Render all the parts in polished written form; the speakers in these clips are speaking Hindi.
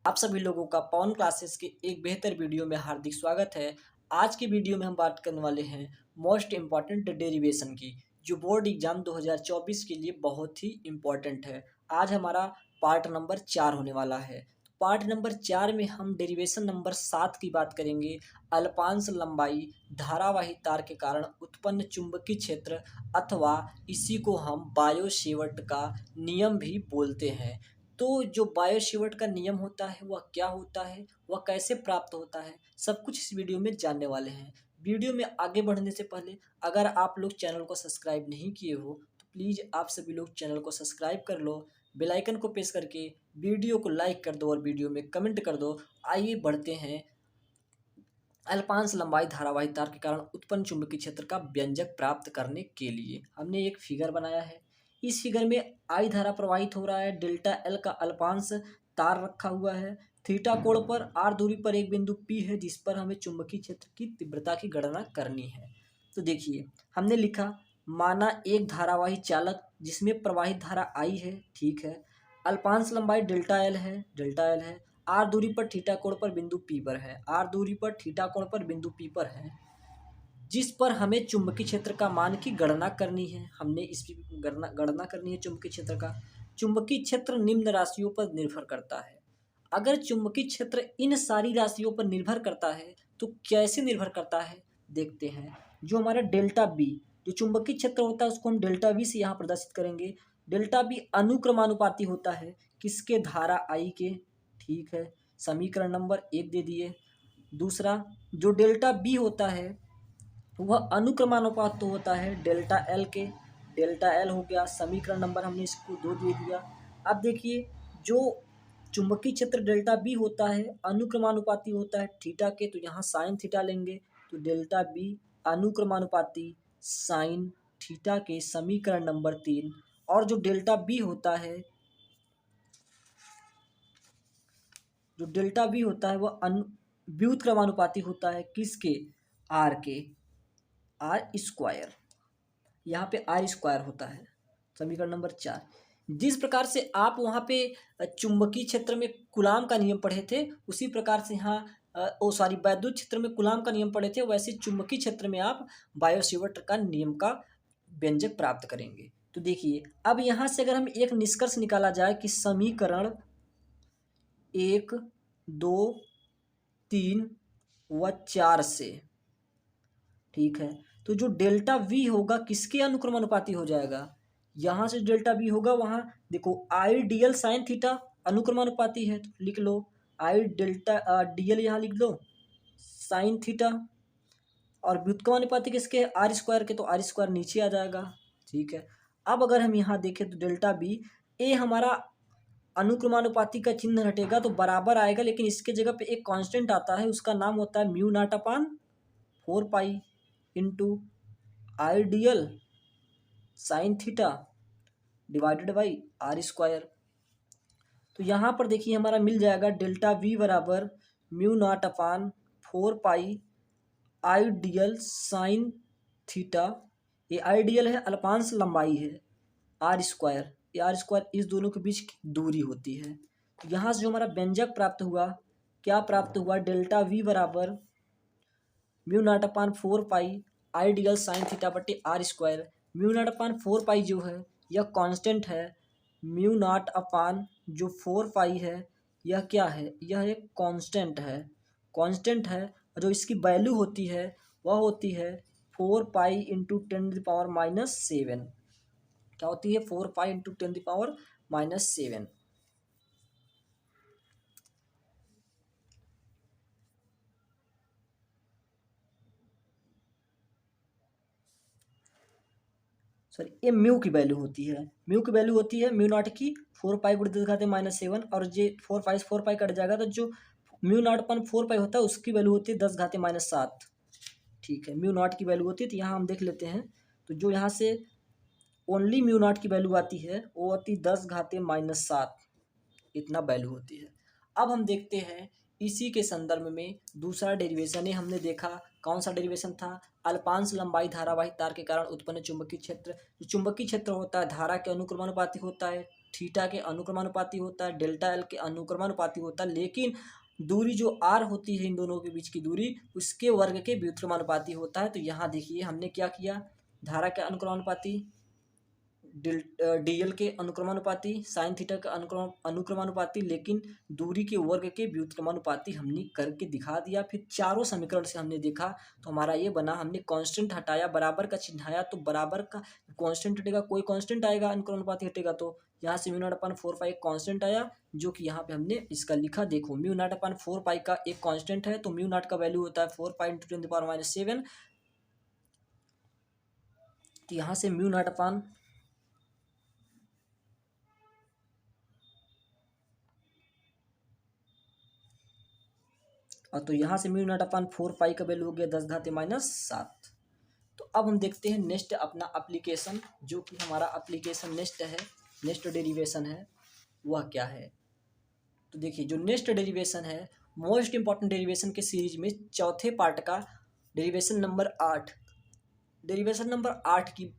आप सभी लोगों का पवन क्लासेस के एक बेहतर वीडियो में हार्दिक स्वागत है। आज की वीडियो में हम बात करने वाले हैं मोस्ट इम्पॉर्टेंट डेरिवेशन की, जो बोर्ड एग्जाम 2024 के लिए बहुत ही इम्पॉर्टेंट है। आज हमारा पार्ट नंबर 4 होने वाला है। पार्ट नंबर 4 में हम डेरिवेशन नंबर 7 की बात करेंगे। अल्पांश लंबाई धारावाही तार के कारण उत्पन्न चुंबकीय क्षेत्र अथवा इसी को हम बायो-सेवर्ट का नियम भी बोलते हैं। तो जो बायो-सेवर्ट का नियम होता है वह क्या होता है, वह कैसे प्राप्त होता है, सब कुछ इस वीडियो में जानने वाले हैं। वीडियो में आगे बढ़ने से पहले अगर आप लोग चैनल को सब्सक्राइब नहीं किए हो तो प्लीज़ आप सभी लोग चैनल को सब्सक्राइब कर लो, बेल आइकन को प्रेस करके वीडियो को लाइक कर दो और वीडियो में कमेंट कर दो। आइए बढ़ते हैं अल्पांश लंबाई धारावाही तार के कारण उत्पन्न चुंबकीय क्षेत्र का व्यंजक प्राप्त करने के लिए। हमने एक फिगर बनाया है। इस फिगर में आई धारा प्रवाहित हो रहा है, डेल्टा एल का अल्पांश तार रखा हुआ है, थीटा कोण पर आर दूरी पर एक बिंदु पी है जिस पर हमें चुंबकीय क्षेत्र की तीव्रता की गणना करनी है। तो देखिए, हमने लिखा माना एक धारावाही चालक जिसमें प्रवाहित धारा आई है, ठीक है। अल्पांश लंबाई डेल्टा एल है, आर दूरी पर थीटा कोण पर बिंदु पी पर है, आर दूरी पर थीटा कोण पर बिंदु पी पर है, जिस पर हमें चुंबकीय क्षेत्र का मान की गणना करनी है। हमने इसकी गणना करनी है चुंबकीय क्षेत्र का। चुंबकीय क्षेत्र निम्न राशियों पर निर्भर करता है। अगर चुंबकीय क्षेत्र इन सारी राशियों पर निर्भर करता है तो कैसे निर्भर करता है देखते हैं। जो हमारा डेल्टा बी जो चुंबकीय क्षेत्र होता है उसको हम डेल्टा बी से यहाँ प्रदर्शित करेंगे। डेल्टा बी अनुक्रमानुपाती होता है किसके, धारा आई के, ठीक है। समीकरण नंबर 1 दे दिए। दूसरा जो डेल्टा बी होता है वह अनुक्रमानुपात तो होता है डेल्टा एल के, डेल्टा एल हो गया। समीकरण नंबर हमने इसको 2 दे दिया। अब देखिए, जो चुंबकीय क्षेत्र डेल्टा बी होता है अनुक्रमानुपाती होता है थीटा के, तो यहाँ साइन थीटा लेंगे तो डेल्टा बी अनुक्रमानुपाती साइन थीटा के, समीकरण नंबर 3। और जो डेल्टा बी होता है वह व्युत्क्रमानुपाती होता है किसके, आर के, आर स्क्वायर। यहाँ पे आर स्क्वायर होता है, समीकरण नंबर 4। जिस प्रकार से आप वहाँ पे चुंबकीय क्षेत्र में कूलाम का नियम पढ़े थे उसी प्रकार से यहाँ वैद्युत क्षेत्र में कूलाम का नियम पढ़े थे, वैसे चुंबकीय क्षेत्र में आप बायो-सेवर्ट का नियम का व्यंजक प्राप्त करेंगे। तो देखिए, अब यहाँ से अगर हम एक निष्कर्ष निकाला जाए कि समीकरण 1, 2, 3 व 4 से, ठीक है, तो जो डेल्टा वी होगा किसके अनुक्रमानुपाती हो जाएगा, यहाँ से डेल्टा वी होगा, वहाँ देखो आइडियल साइन थीटा अनुक्रमानुपाती है तो लिख लो आई डेल्टा डीएल, यहाँ लिख लो साइन थीटा, और व्युत्क्रमानुपाती किसके, आर स्क्वायर के, तो आर स्क्वायर नीचे आ जाएगा, ठीक है। अब अगर हम यहाँ देखें तो डेल्टा बी ए हमारा अनुक्रमानुपाती का चिन्ह हटेगा तो बराबर आएगा, लेकिन इसके जगह पे एक कांस्टेंट आता है, उसका नाम होता है mu naught upon 4 pi into ideal sine theta divided by r square. तो यहाँ पर देखिए हमारा मिल जाएगा डेल्टा वी बराबर mu naught upon 4 pi ideal sine theta, ये आइडियल है, अल्पांश लंबाई है, आर स्क्वायर, ये आर स्क्वायर इस दोनों के बीच की दूरी होती है। तो यहाँ से जो हमारा व्यंजक प्राप्त हुआ, क्या प्राप्त हुआ, डेल्टा वी बराबर mu naught upon 4 pi ideal sine theta बटे are square. Mu naught upon 4 पाई जो है यह कांस्टेंट है, म्यू नॉट अपान जो 4 पाई है यह क्या है, यह एक कांस्टेंट है, और जो इसकी वैल्यू होती है वह होती है 4 पाई इंटू 10⁻⁻7। क्या होती है, 4 पाई इंटू 10⁻⁻7। सॉरी, ये म्यू की वैल्यू होती है, म्यू नॉट की 4 पाई गुणित 10⁻⁻7, और जे 4 पाई कट जाएगा तो जो म्यू नॉट अपन 4 पाई होता है उसकी वैल्यू होती है 10⁻⁻7, ठीक है। म्यू नॉट की वैल्यू होती है, तो यहाँ हम देख लेते हैं, तो जो यहाँ से ओनली म्यू नॉट की वैल्यू आती है वो होती है 10⁻⁻7, इतना वैल्यू होती है। अब हम देखते हैं इसी के संदर्भ में दूसरा डेरिवेशन है। हमने देखा कौन सा डेरिवेशन था, अल्पांश लंबाई धारावाही तार के कारण उत्पन्न चुंबकीय क्षेत्र। जो चुंबकीय क्षेत्र होता है धारा के अनुक्रमानुपाती होता है, थीटा के अनुक्रमानुपाती होता है, डेल्टा एल के अनुक्रमानुपाती होता है, लेकिन दूरी जो आर होती है इन दोनों के बीच की दूरी उसके वर्ग के व्युत्क्रमानुपाती होता है। तो यहाँ देखिए हमने क्या किया, धारा के अनुक्रमानुपाती, डीएल के अनुक्रमानुपाती, साइन थीटा के अनुक्रमानुपाती, लेकिन दूरी के वर्ग के व्युत्क्रमानुपाती हमने करके दिखा दिया। फिर चारों समीकरण से हमने देखा तो हमारा ये बना, हमने कांस्टेंट हटाया, बराबर का चिन्हाया, तो बराबर का कांस्टेंट हटेगा, कोई कांस्टेंट आएगा, अनुक्रमानुपाती हटेगा, तो यहाँ से म्यू नॉट अपन 4 पाई कांस्टेंट आया, जो कि यहाँ पे हमने इसका लिखा। देखो म्यू नॉट अपन 4 पाई का एक कांस्टेंट है, तो म्यू नॉट का वैल्यू होता है 4 पाई इंटू 10⁻⁷। तो यहाँ से म्यू नॉट अपन और तो यहाँ से म्यू नॉट अपन 4 पाई का वैल्यू हो गया 10⁻⁷। तो अब हम देखते हैं नेक्स्ट अपना एप्लीकेशन, जो कि हमारा एप्लीकेशन नेक्स्ट है, नेक्स्ट डेरिवेशन है, वह क्या है। तो देखिए जो नेक्स्ट डेरिवेशन है, मोस्ट इंपॉर्टेंट डेरिवेशन के सीरीज में चौथे पार्ट का डेरिवेशन नंबर 8, डेरिवेशन नंबर 8 की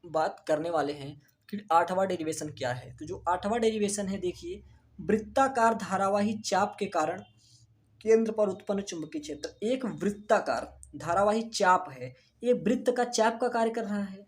बात करने वाले हैं कि 8वां डेरिवेशन क्या है। तो जो 8वां डेरिवेशन है, देखिए वृत्ताकार धारावाही चाप के कारण केंद्र पर उत्पन्न चुंबकीय क्षेत्र, एक वृत्ताकार धारावाही चाप है, ये वृत्त का चाप का कार्य कर रहा है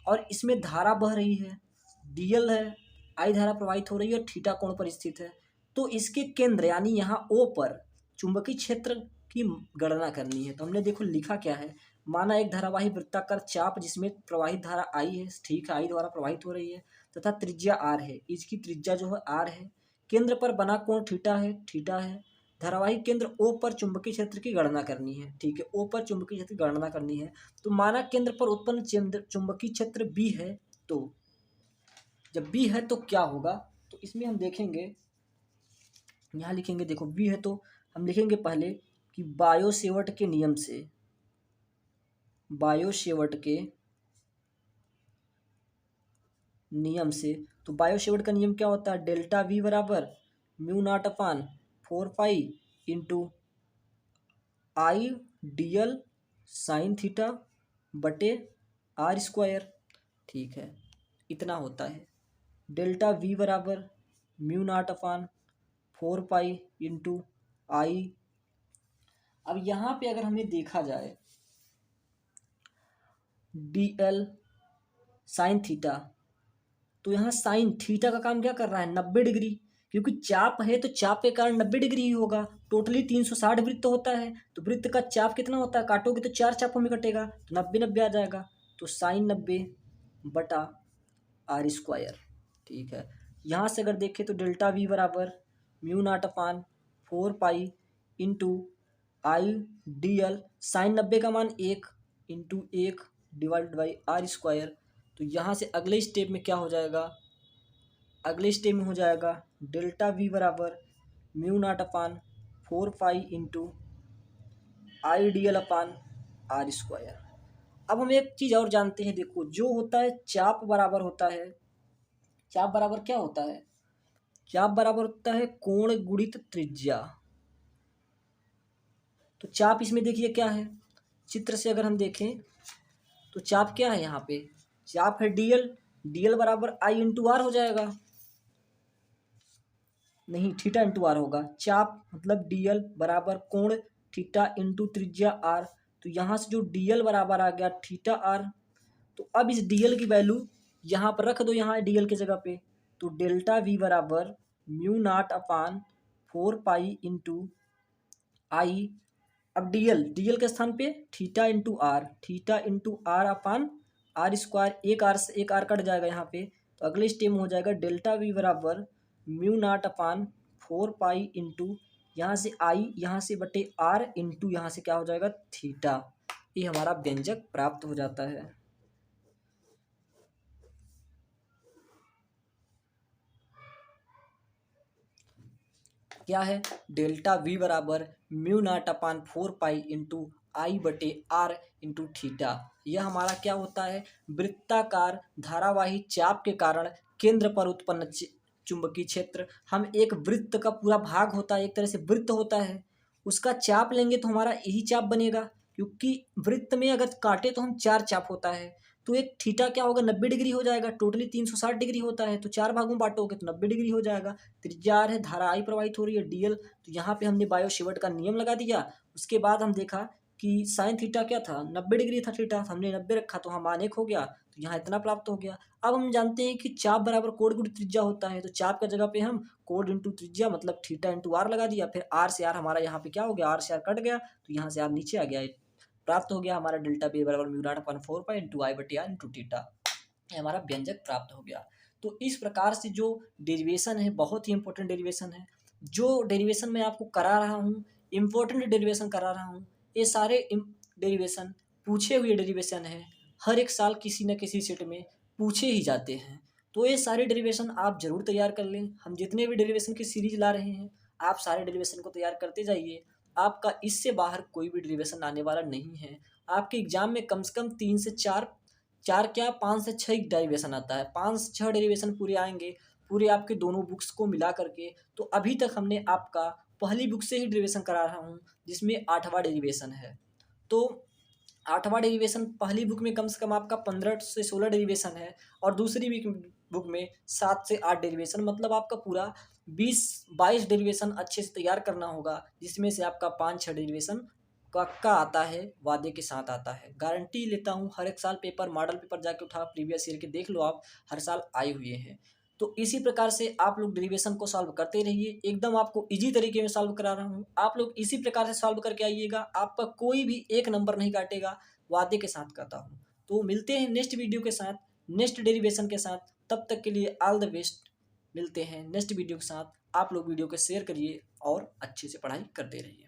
और इसमें धारा बह रही है, डीएल है, आई धारा प्रवाहित हो रही है और थीटा कोण पर स्थित है। तो इसके केंद्र यानी यहाँ ओ पर चुंबकीय क्षेत्र की गणना करनी है। तो हमने देखो लिखा क्या है, माना एक धारावाही वृत्ताकार चाप जिसमें प्रवाहित धारा आई है, ठीक है, आई द्वारा प्रवाहित हो रही है, तथा त्रिज्या आर है, इसकी त्रिज्या जो है आर है, केंद्र पर बना कोण थीटा है, थीटा है, धारावाही केंद्र ओ पर चुंबकीय क्षेत्र की गणना करनी है, ठीक है, ओ पर चुंबकीय क्षेत्र की गणना करनी है। तो माना केंद्र पर उत्पन्न चुंबकीय क्षेत्र बी है, तो जब बी है तो क्या होगा, तो इसमें हम देखेंगे, यहाँ लिखेंगे, देखो बी है तो हम लिखेंगे पहले कि बायो-सेवर्ट के नियम से, बायो-सेवर्ट के नियम से, तो बायो-सेवर्ट का नियम क्या होता है, डेल्टा वी बराबर mu naught upon 4 pi into आई डीएल साइन थीटा बटे आर स्क्वायर, ठीक है, इतना होता है। डेल्टा वी बराबर mu naught upon 4 pi into I. अब यहाँ पे अगर हमें देखा जाए डीएल साइन थीटा, तो यहाँ साइन थीटा का काम क्या कर रहा है, 90 डिग्री, क्योंकि चाप है तो चाप के कारण 90 डिग्री ही होगा। टोटली 360 वृत्त होता है, तो वृत्त का चाप कितना होता है, काटोगे तो 4 चापों में कटेगा, तो 90-90 आ जाएगा, तो साइन 90 बटा आर स्क्वायर, ठीक है। यहाँ से अगर देखें तो डेल्टा वी बराबर mu naught upon 4 pi into I D L sine 90 का मान 1 into 1 divide by r square. तो यहाँ से अगले स्टेप में क्या हो जाएगा, अगले स्टेप में हो जाएगा डेल्टा वी बराबर mu naught upon 4 pi into I D L upon r square. अब हम एक चीज़ और जानते हैं, देखो जो होता है चाप बराबर होता है, चाप बराबर क्या होता है, चाप बराबर होता है कोण गुणित त्रिज्या। तो चाप इसमें देखिए क्या है, चित्र से अगर हम देखें तो चाप क्या है, यहाँ पे चाप है डीएल, डीएल बराबर आई इंटू आर हो जाएगा, नहीं थीटा इंटू आर होगा, चाप मतलब डीएल बराबर कोण थीटा इंटू त्रिज्या आर। तो यहाँ से जो डीएल बराबर आ गया थीटा आर, तो अब इस डीएल की वैल्यू यहाँ पर रख दो, यहाँ डीएल की जगह पे, तो डेल्टा वी बराबर mu naught upon 4 pi into I. अब डीएल के स्थान पे theta into r upon r square, एक आर कट जाएगा यहाँ पे, तो अगले स्टेप में हो जाएगा डेल्टा वी बराबर mu naught upon 4 pi into यहाँ से आई, यहाँ से बटे आर इंटू यहाँ से क्या हो जाएगा थीटा। ये हमारा व्यंजक प्राप्त हो जाता है। क्या है, डेल्टा वी बराबर mu naught upon 4 pi into I बटे आर इंटू थीटा। यह हमारा क्या होता है, वृत्ताकार धारावाही चाप के कारण केंद्र पर उत्पन्न चुंबकीय क्षेत्र। हम एक वृत्त का पूरा भाग होता है, एक तरह से वृत्त होता है, उसका चाप लेंगे तो हमारा यही चाप बनेगा, क्योंकि वृत्त में अगर काटे तो हम 4 चाप होता है, तो एक थीटा क्या होगा, 90 डिग्री हो जाएगा। टोटली 360 डिग्री होता है, तो 4 भागों में बांटोगे तो 90 डिग्री हो जाएगा। त्रिज्या r है, धारा I प्रवाहित हो रही है dl, तो यहाँ पे हमने बायो शेवर्ट का नियम लगा दिया। उसके बाद हम देखा कि साइन थीटा क्या था, 90 डिग्री था थीटा, हमने 90 रखा तो हम मान 1 हो गया, तो यहाँ इतना प्राप्त हो गया। अब हम जानते हैं कि चाप बराबर कोण गुणित त्रिज्या होता है, तो चाप का जगह पे हम कोण इंटू त्रिज्या मतलब थीटा इंटू आर लगा दिया। फिर आर से आर हमारा यहाँ पे क्या हो गया, आर से आर कट गया, तो यहाँ से आर नीचे आ गया। प्राप्त हो गया हमारा डेल्टा पी बराबर mu naught upon 4 pi into I बटे आर इंटू थीटा। ये हमारा व्यंजक प्राप्त हो गया। तो इस प्रकार से जो डेरिवेशन है बहुत ही इंपॉर्टेंट डेरिवेशन है। जो डेरिवेशन मैं आपको करा रहा हूँ, इंपॉर्टेंट डेरिवेशन करा रहा हूँ, ये सारे डेरिवेशन पूछे हुए डेरिवेशन है। हर एक साल किसी न किसी सेट में पूछे ही जाते हैं। तो ये सारे डेरिवेशन आप जरूर तैयार कर लें। हम जितने भी डेरिवेशन की सीरीज ला रहे हैं, आप सारे डेरिवेशन को तैयार करते जाइए। आपका इससे बाहर कोई भी डेरिवेशन आने वाला नहीं है। आपके एग्जाम में कम से कम 3 से 4, 4 क्या 5 से 6 डेरिवेशन आता है। 5 से 6 डेरिवेशन पूरे आएंगे, पूरे आपके दोनों बुक्स को मिला करके। तो अभी तक हमने आपका पहली बुक से ही डेरिवेशन करा रहा हूँ, जिसमें 8वां डेरिवेशन है। तो 8वां डेरिवेशन पहली बुक में कम से कम आपका 15 से 16 डेरिवेशन है, और दूसरी बुक में 7 से 8 डेरिवेशन, मतलब आपका पूरा 20-22 डेरिवेशन अच्छे से तैयार करना होगा, जिसमें से आपका 5-6 डेरिवेशन का आता है, वादे के साथ आता है। गारंटी लेता हूँ, हर एक साल पेपर मॉडल पेपर जाके उठा प्रीवियस ईयर के देख लो, आप हर साल आए हुए हैं। तो इसी प्रकार से आप लोग डेरिवेशन को सॉल्व करते रहिए। एकदम आपको इजी तरीके में सॉल्व करा रहा हूँ, आप लोग इसी प्रकार से सॉल्व करके आइएगा, आपका कोई भी एक नंबर नहीं काटेगा, वादे के साथ कहता हूँ। तो मिलते हैं नेक्स्ट वीडियो के साथ, नेक्स्ट डेरिवेशन के साथ। तब तक के लिए ऑल द बेस्ट। मिलते हैं नेक्स्ट वीडियो के साथ। आप लोग वीडियो को शेयर करिए और अच्छे से पढ़ाई करते रहिए।